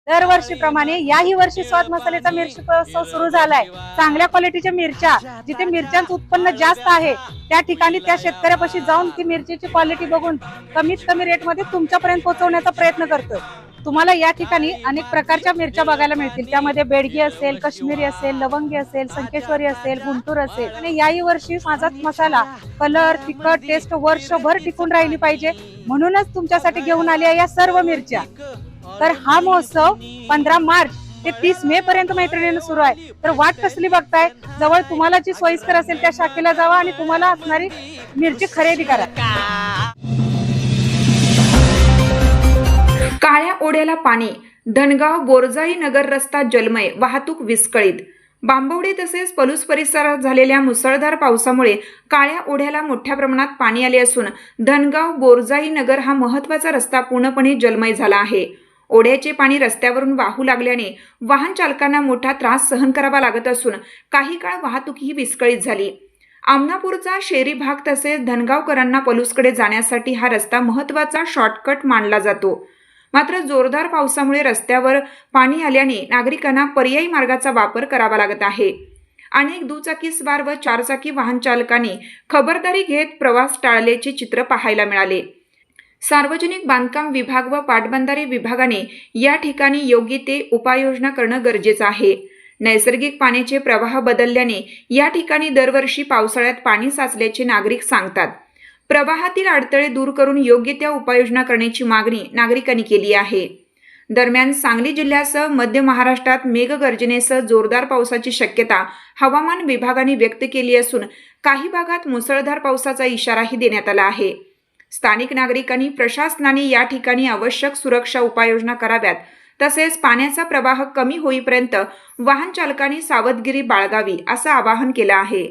दरवर्षीप्रमाणे याही वर्षी स्वाद मसाल्याचा मिरची उत्सव सुरू झालाय। चांगल्या क्वालिटीच्या मिरच्या, जिथे मिरच्यांचं उत्पन्न जास्त आहे त्या ठिकाणी त्या शेतकऱ्यापाशी जाऊन ती मिरचीची क्वालिटी बघून कमीत कमी रेटमध्ये तुमच्यापर्यंत पोहोचवण्याचा प्रयत्न करतोय। तुम्हाला या ठिकाणी अनेक प्रकारच्या मिरच्या बघायला मिळतील। त्यामध्ये बेडगी असेल, काश्मीरी असेल, लवंगी असेल, संकेश्वरी असेल, गुंटूर असेल। आणि याही वर्षी माझा मसाला कलर, तिखट, टेस्ट वर्षभर टिकून राहिली पाहिजे म्हणूनच तुमच्यासाठी घेऊन आली आहे या सर्व मिरच्या। तर हा महोत्सव 15 मार्च ते 30 मे पर्यंत मैत्रिणींना सुरू आहे। तर वाट कसली बघताय? जवळ तुम्हाला जी सोयीस्कर असेल त्या शाखेला जावा आणि तुम्हाला असणारी मिरची खरेदी करा। काळ्या ओढ्याला पाणी, धनगाव बोरजाई नगर रस्ता जलमय, वाहतूक विस्कळीत। बांबवडे तसेच पलूस परिसरात झालेल्या मुसळधार पावसामुळे काळ्या ओढ्याला मोठ्या प्रमाणात पाणी आले असून धनगाव बोरजाई नगर हा महत्त्वाचा रस्ता पूर्णपणे जलमय झाला आहे। ओढ्याचे पाणी रस्त्यावरून वाहू लागल्याने वाहन चालकांना मोठा त्रास सहन करावा लागत असून काही काळ वाहतूकही विस्कळीत झाली। आमनापूरचा शेरी भाग तसेच धनगावकरांना पलूसकडे जाण्यासाठी हा रस्ता महत्त्वाचा शॉर्टकट मानला जातो। मात्र जोरदार पावसामुळे रस्त्यावर पाणी आल्याने नागरिकांना पर्यायी मार्गाचा वापर करावा लागत आहे। अनेक दुचाकीस्वार व चारचाकी वाहन चालकांनी खबरदारी घेत प्रवास टाळल्याचे चित्र पाहायला मिळाले। सार्वजनिक बांधकाम विभाग व पाटबंधारे विभागाने या ठिकाणी योग्य ते उपाययोजना करणं गरजेचं आहे। नैसर्गिक पाण्याचे प्रवाह बदलल्याने या ठिकाणी दरवर्षी पावसाळ्यात पाणी साचल्याचे नागरिक सांगतात। प्रवाहातील अडथळे दूर करून योग्य त्या उपाययोजना करण्याची मागणी नागरिकांनी केली आहे। दरम्यान सांगली जिल्ह्यासह मध्य महाराष्ट्रात मेघगर्जनेसह जोरदार पावसाची शक्यता हवामान विभागाने व्यक्त केली असून काही भागात मुसळधार पावसाचा इशाराही देण्यात आला आहे। स्थानिक नागरिकांनी प्रशासनाने या ठिकाणी आवश्यक सुरक्षा उपाययोजना कराव्यात तसेच पाण्याचा प्रवाह कमी होईपर्यंत वाहन चालकांनी सावधगिरी बाळगावी असं आवाहन केलं आहे।